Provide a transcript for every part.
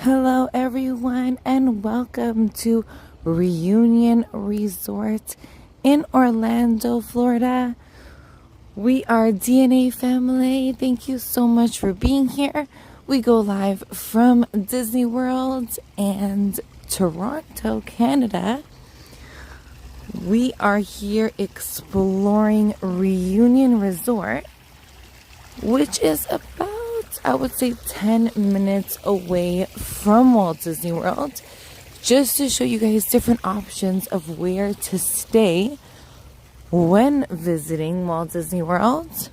Hello, everyone, and welcome to Reunion Resort in Orlando, Florida. We are DNA Family. Thank you so much for being here. We go live from Disney World and Toronto, Canada. We are here exploring Reunion Resort, which is about, I would say, 10 minutes away from Walt Disney World, just to show you guys different options of where to stay when visiting Walt Disney World.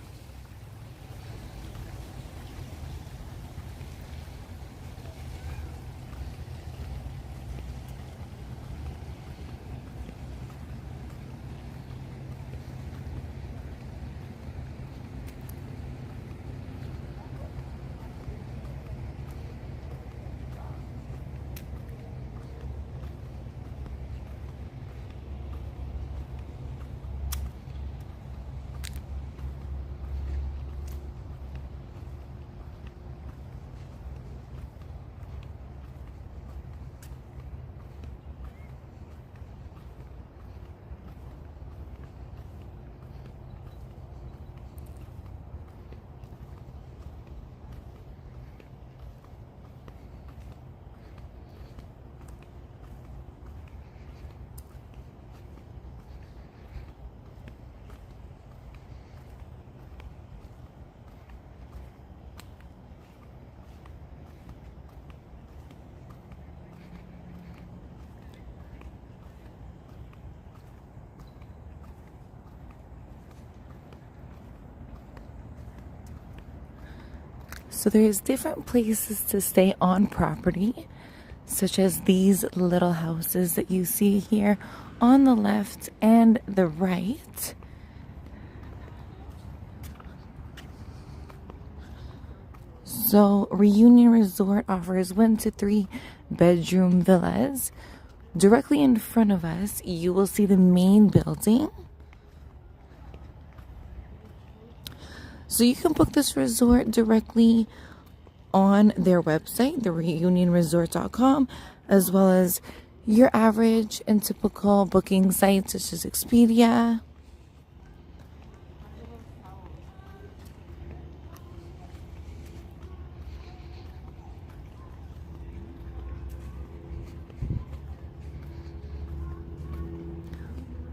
So there's different places to stay on property, such as these little houses that you see here on the left and the right. So Reunion Resort offers 1 to 3 bedroom villas. Directly in front of us, you will see the main building. So you can book this resort directly on their website, thereunionresort.com, as well as your average and typical booking sites such as Expedia.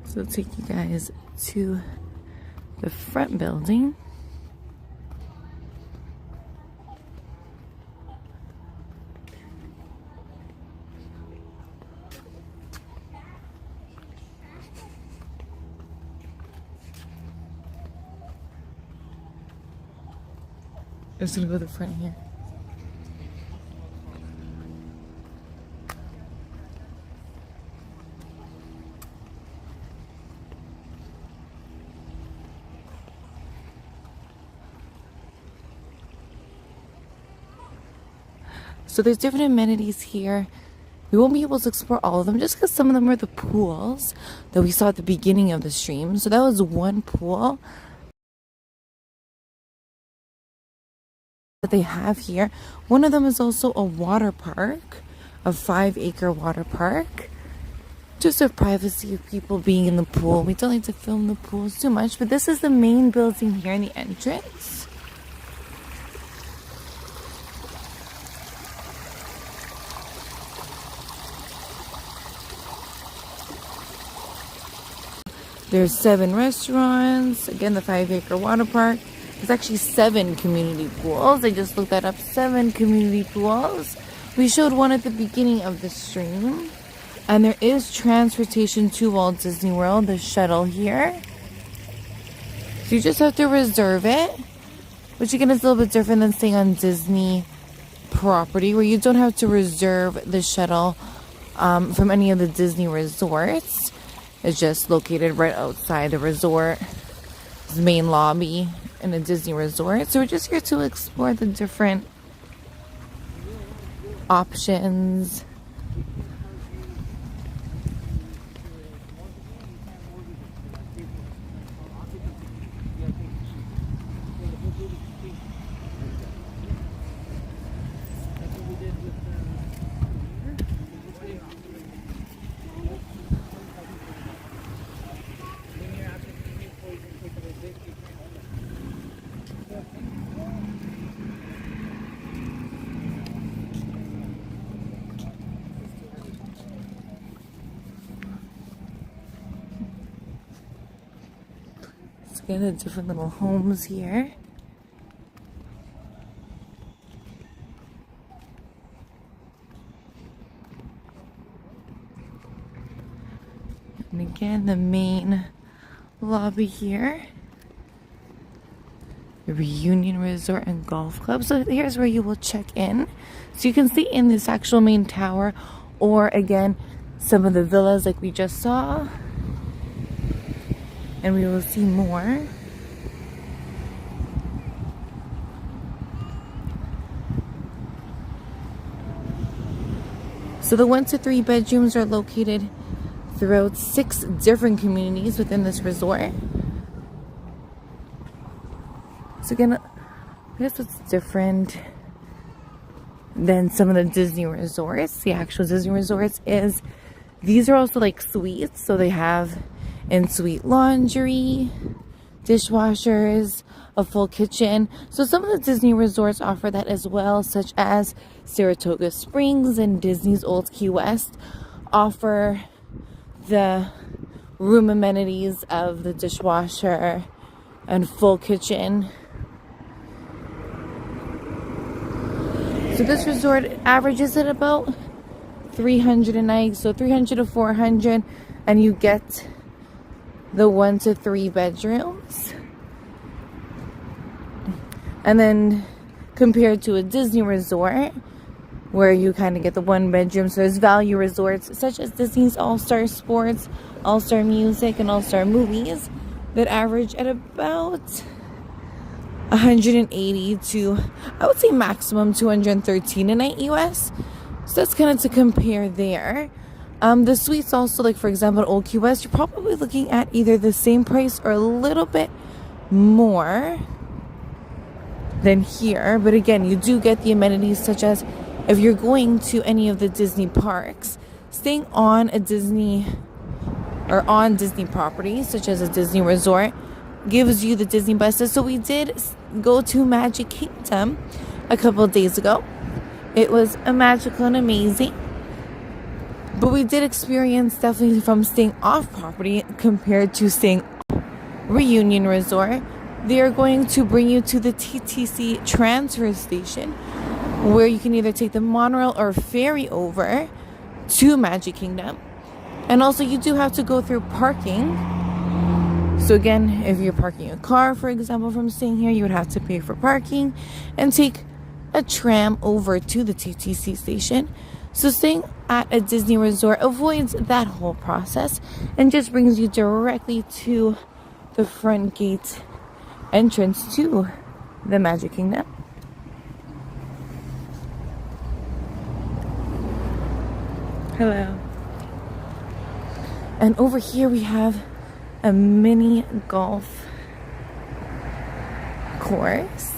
So I'll take you guys to the front building. I'm just gonna go to the front here. So there's different amenities here. We won't be able to explore all of them just because some of them are the pools that we saw at the beginning of the stream. So that was one pool that they have here. One of them is also a water park, a 5-acre water park. Just for privacy of people being in the pool. We don't like to film the pools too much, but this is the main building here in the entrance. There's 7 restaurants. Again, the 5-acre water park. There's actually 7 community pools. I just looked that up. 7 community pools. We showed one at the beginning of the stream. And there is transportation to Walt Disney World, the shuttle here. So you just have to reserve it. Which again is a little bit different than staying on Disney property, where you don't have to reserve the shuttle from any of the Disney resorts. It's just located right outside the resort's main lobby in a Disney resort. So we're just here to explore the different options. Again, the different little homes here. And again, the main lobby here. The Reunion Resort and Golf Club. So here's where you will check in. So you can see in this actual main tower, or again, some of the villas like we just saw. And we will see more. So the 1 to 3 bedrooms are located throughout 6 different communities within this resort. So again, I guess what's different than some of the Disney resorts, the actual Disney resorts, is these are also like suites. So they have in-suite laundry, dishwashers, a full kitchen. So some of the Disney resorts offer that as well, such as Saratoga Springs and Disney's Old Key West offer the room amenities of the dishwasher and full kitchen. So this resort averages at about 300 a night, so 300 to 400, and you get the 1 to 3 bedrooms. And then compared to a Disney resort, where you kind of get the 1 bedroom, so there's value resorts such as Disney's All-Star Sports, All-Star Music, and All-Star Movies that average at about 180 to, I would say, maximum 213 a night US. So that's kind of to compare there. The suites also, like for example, Old Key West, you're probably looking at either the same price or a little bit more than here. But again, you do get the amenities such as if you're going to any of the Disney parks, staying on a Disney or on Disney properties such as a Disney resort gives you the Disney buses. So we did go to Magic Kingdom a couple of days ago. It was magical and amazing. But we did experience definitely from staying off property compared to staying Reunion Resort. They are going to bring you to the TTC transfer station where you can either take the monorail or ferry over to Magic Kingdom. And also you do have to go through parking. So again, if you're parking a car, for example, from staying here, you would have to pay for parking and take a tram over to the TTC station. So staying at a Disney resort avoids that whole process and just brings you directly to the front gate entrance to the Magic Kingdom. Hello. And over here we have a mini golf course.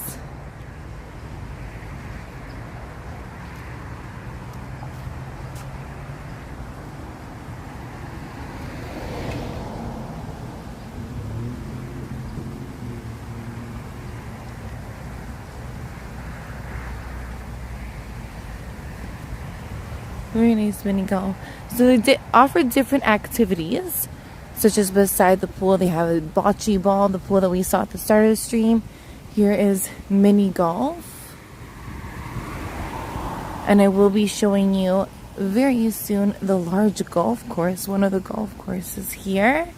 Very nice mini golf. So they offer different activities, such as beside the pool, they have a bocce ball, the pool that we saw at the start of the stream. Here is mini golf. And I will be showing you very soon the large golf course, one of the golf courses here.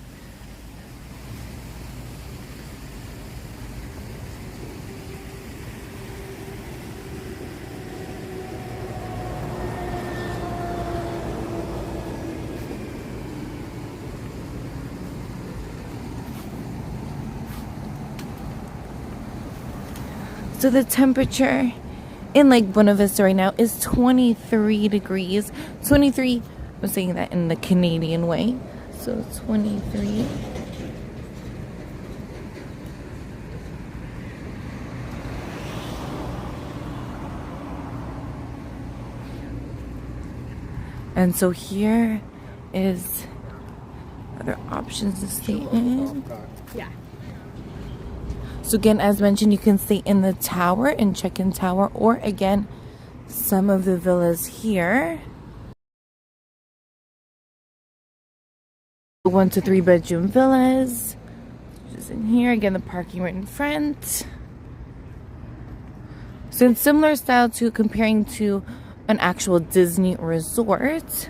So the temperature in Lake Buena Vista right now is 23 degrees. 23, I'm saying that in the Canadian way. So 23. And so here is other options to stay in. Yeah. So again, as mentioned, you can stay in the tower and check-in tower, or again, some of the villas here. 1 to 3 bedroom villas, spaces in here. Again, the parking right in front. So in similar style to comparing to an actual Disney resort,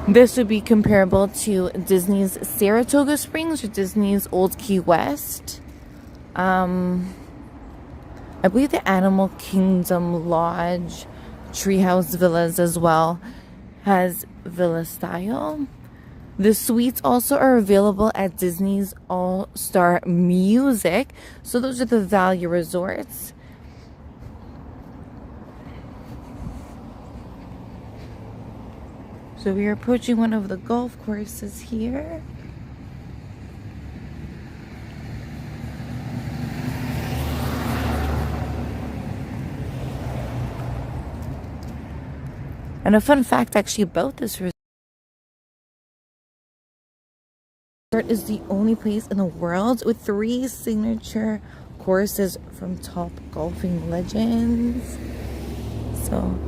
this would be comparable to Disney's Saratoga Springs or Disney's Old Key West. I believe the Animal Kingdom Lodge, Treehouse Villas as well, has villa style. The suites also are available at Disney's All-Star Music. So those are the value resorts. So we are approaching one of the golf courses here. And a fun fact actually about this resort is the only place in the world with 3 signature courses from top golfing legends. So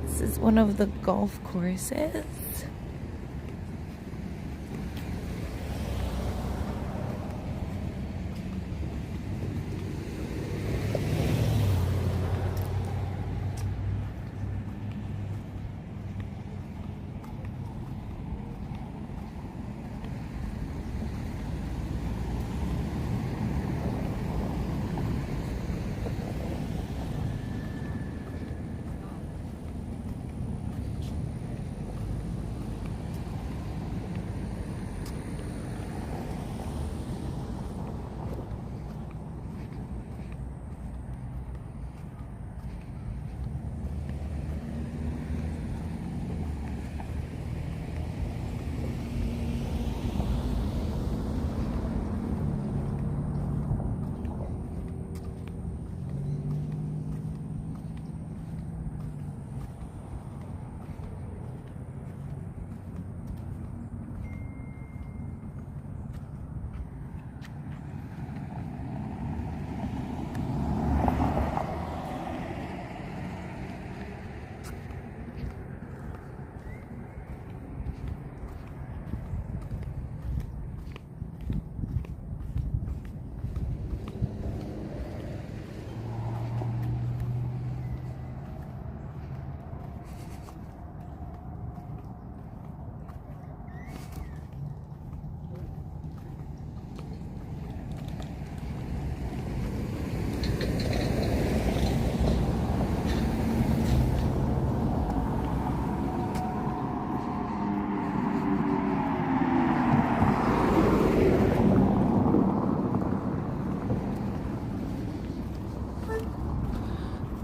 this is one of the golf courses.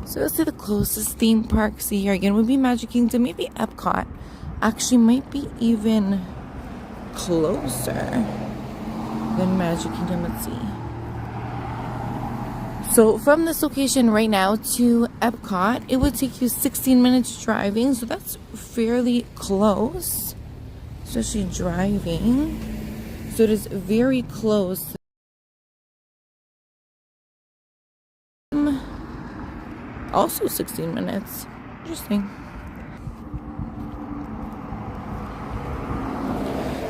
So let's say the closest theme parks here again would be Magic Kingdom, maybe Epcot. Actually might be even closer than Magic Kingdom. Let's see. So from this location right now to Epcot, it would take you 16 minutes driving. So that's fairly close, especially driving. So it is very close. Also 16 minutes. Interesting.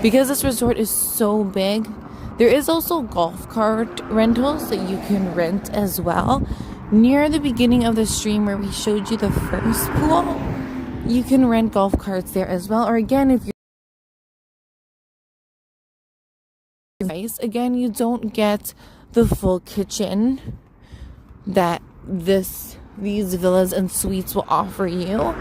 Because this resort is so big, there is also golf cart rentals that you can rent as well. Near the beginning of the stream where we showed you the first pool, you can rent golf carts there as well. Or again, if you're nice, again, you don't get the full kitchen that these villas and suites will offer you.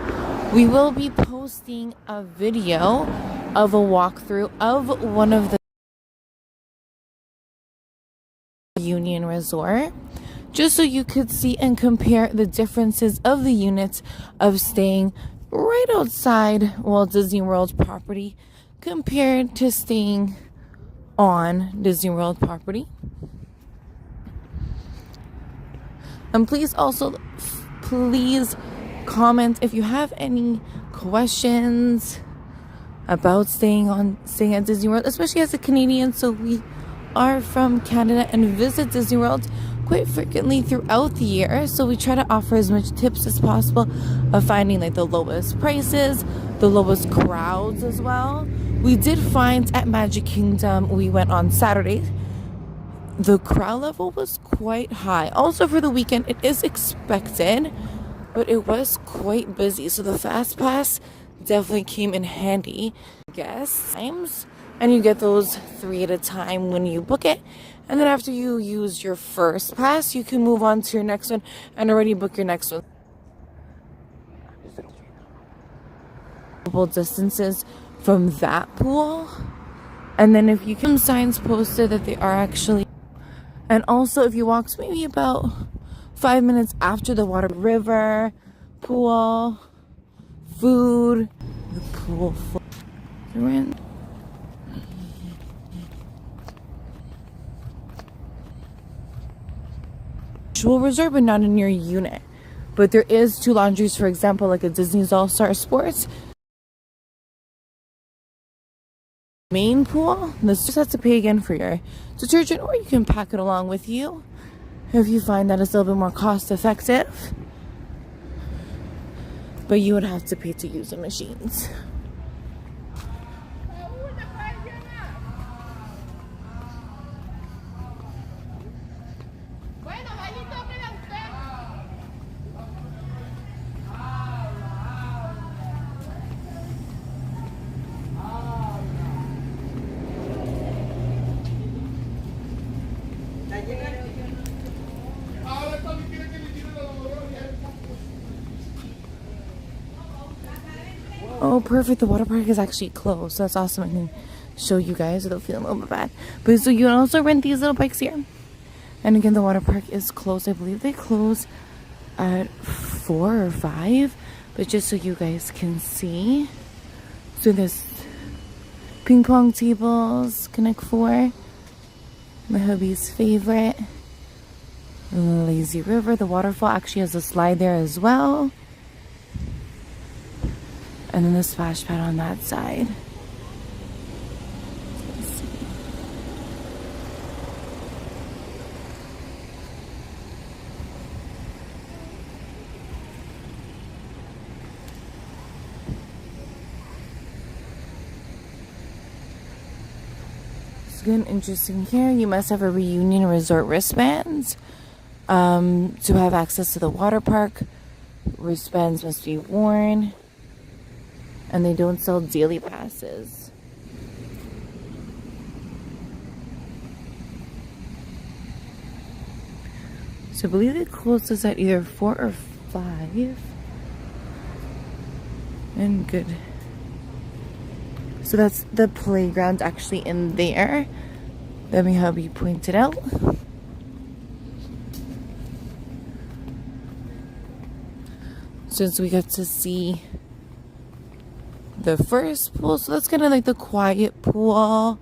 We will be posting a video of a walkthrough of one of the Union Resort, just so you could see and compare the differences of the units of staying right outside Walt Disney World property compared to staying on Disney World property. And please comment if you have any questions about staying at Disney World, especially as a Canadian. So we are from Canada and visit Disney World quite frequently throughout the year. So we try to offer as much tips as possible of finding like the lowest prices, the lowest crowds as well. We did find at Magic Kingdom, we went on Saturday, the crowd level was quite high. Also for the weekend, it is expected, but it was quite busy. So the Fast Pass definitely came in handy. Times, and you get those 3 at a time when you book it. And then after you use your first pass, you can move on to your next one and already book your next one. Distances from that pool. And then if you can, signs posted that they are actually. And also if you walk maybe about 5 minutes after the water, river, pool, food, the pool. Resort, but not in your unit. But there is 2 laundries, for example, like a Disney's All-Star Sports. Main pool, this just has to pay again for your detergent, or you can pack it along with you if you find that it's a little bit more cost effective. But you would have to pay to use the machines. Oh, perfect. The water park is actually closed. So that's awesome. I can show you guys without feeling a little bit bad. But so you can also rent these little bikes here. And again, the water park is closed. I believe they close at 4 or 5. But just so you guys can see. So there's ping pong tables, Connect 4. My hubby's favorite. Lazy River. The waterfall actually has a slide there as well. And then the splash pad on that side. Let's see. It's good and interesting here. You must have a Reunion Resort wristband to have access to the water park. Wristbands must be worn. And they don't sell daily passes. So I believe it closes at either 4 or 5. And good. So that's the playground actually in there. Let me have you point it out. Since we got to see the first pool, so that's kind of like the quiet pool.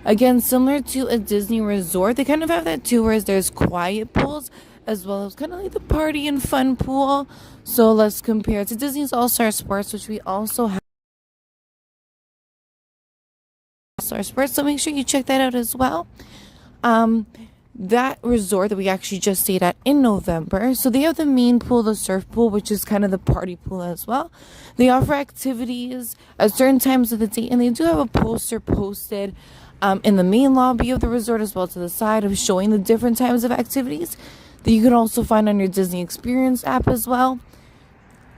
Again, similar to a Disney resort, they kind of have that too, whereas there's quiet pools as well as kind of like the party and fun pool. So let's compare it to Disney's All-Star Sports, which we also have. All-Star Sports, so make sure you check that out as well. That resort that we actually just stayed at in November, so they have the main pool, the surf pool, which is kind of the party pool as well. They offer activities at certain times of the day, and they do have a poster posted in the main lobby of the resort as well to the side of showing the different types of activities that you can also find on your Disney Experience app as well.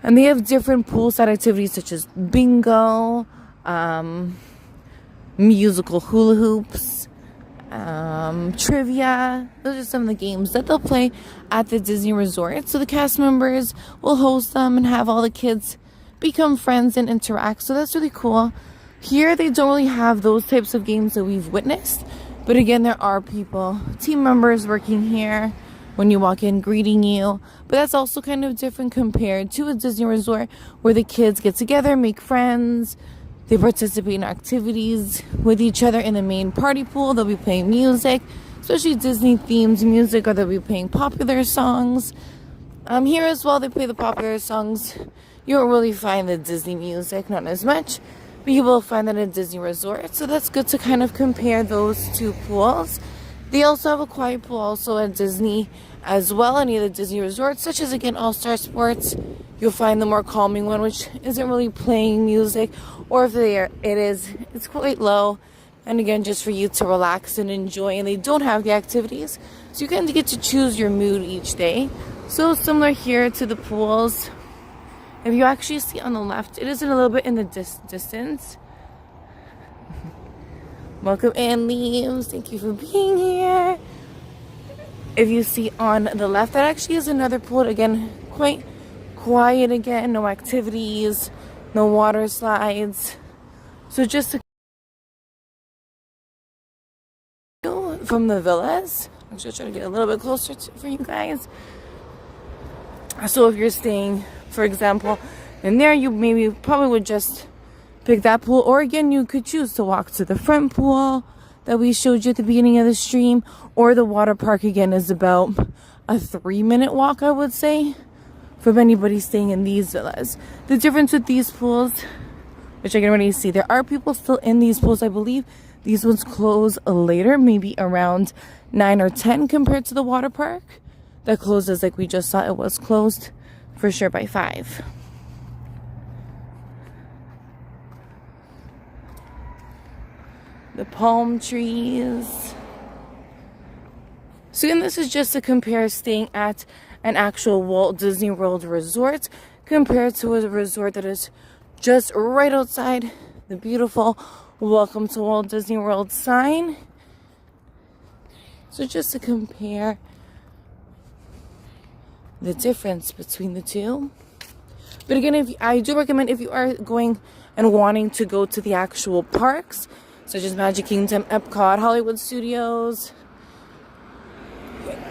And they have different poolside activities such as bingo, musical hula hoops, trivia. Those are some of the games that they'll play at the Disney resort. So the cast members will host them and have all the kids become friends and interact. So that's really cool. Here they don't really have those types of games that we've witnessed. But again, there are people, team members working here when you walk in greeting you. But that's also kind of different compared to a Disney resort where the kids get together, make friends. They participate in activities with each other in the main party pool. They'll be playing music, especially Disney-themed music, or they'll be playing popular songs. Here as well, they play the popular songs. You won't really find the Disney music, not as much, but you will find that at Disney Resort. So that's good to kind of compare those two pools. They also have a quiet pool also at Disney as well, any of the Disney resorts, such as, again, All-Star Sports you'll find the more calming one, which isn't really playing music, or if it's quite low. And again, just for you to relax and enjoy, and they don't have the activities, so you kind of get to choose your mood each day. So similar here to the pools. If you actually see on the left, it is a little bit in the distance. Welcome in, Leaves. Thank you for being here. If you see on the left, that actually is another pool. Again, quite quiet again. No activities, no water slides. So just to from the villas, I'm just trying to get a little bit closer for you guys. So if you're staying, for example, in there, you probably would just pick that pool, or again, you could choose to walk to the front pool that we showed you at the beginning of the stream, or the water park. Again, is about a 3-minute walk, I would say, from anybody staying in these villas. The difference with these pools, which I can already see, there are people still in these pools. I believe these ones close later, maybe around 9 or 10 compared to the water park. That closes, like we just saw, it was closed for sure by 5. The palm trees. So again, this is just to compare staying at an actual Walt Disney World resort compared to a resort that is just right outside the beautiful Welcome to Walt Disney World sign. So just to compare the difference between the two. But again, I do recommend, if you are going and wanting to go to the actual parks, such as Magic Kingdom, Epcot, Hollywood Studios,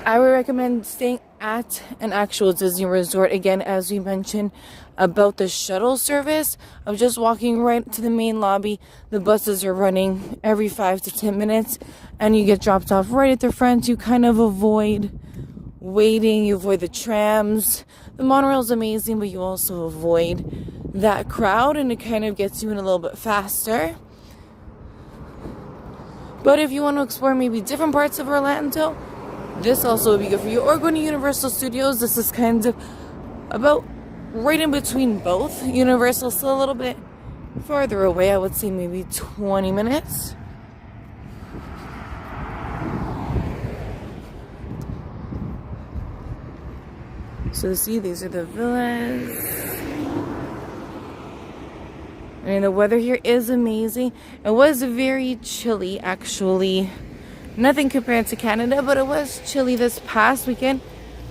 I would recommend staying at an actual Disney resort. Again, as we mentioned about the shuttle service of just walking right to the main lobby, the buses are running every 5 to 10 minutes, and you get dropped off right at the front. You kind of avoid waiting, you avoid the trams. The monorail is amazing, but you also avoid that crowd, and it kind of gets you in a little bit faster. But if you want to explore maybe different parts of Orlando, this also would be good for you. Or going to Universal Studios. This is kind of about right in between both. Universal still a little bit farther away. I would say maybe 20 minutes. So see, these are the villas. I mean, the weather here is amazing. It was very chilly, actually. Nothing compared to Canada, but it was chilly this past weekend.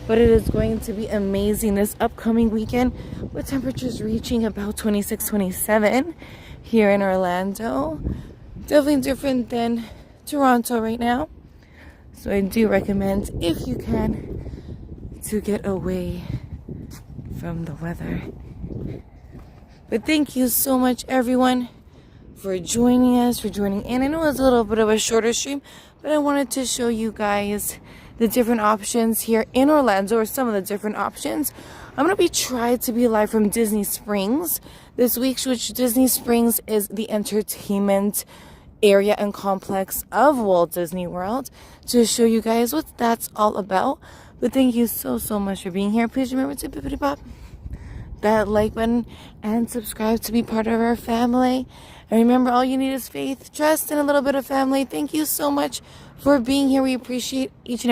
But it is going to be amazing this upcoming weekend, with temperatures reaching about 26, 27 here in Orlando. Definitely different than Toronto right now. So I do recommend, if you can, to get away from the weather. But thank you so much, everyone, for joining us, for joining in. I know it was a little bit of a shorter stream, but I wanted to show you guys the different options here in Orlando, or some of the different options. I'm going to be trying to be live from Disney Springs this week, which Disney Springs is the entertainment area and complex of Walt Disney World, to show you guys what that's all about. But thank you so much for being here. Please remember to bippity pop that like button and subscribe to be part of our family. And remember, all you need is faith, trust, and a little bit of family. Thank you so much for being here. We appreciate each and every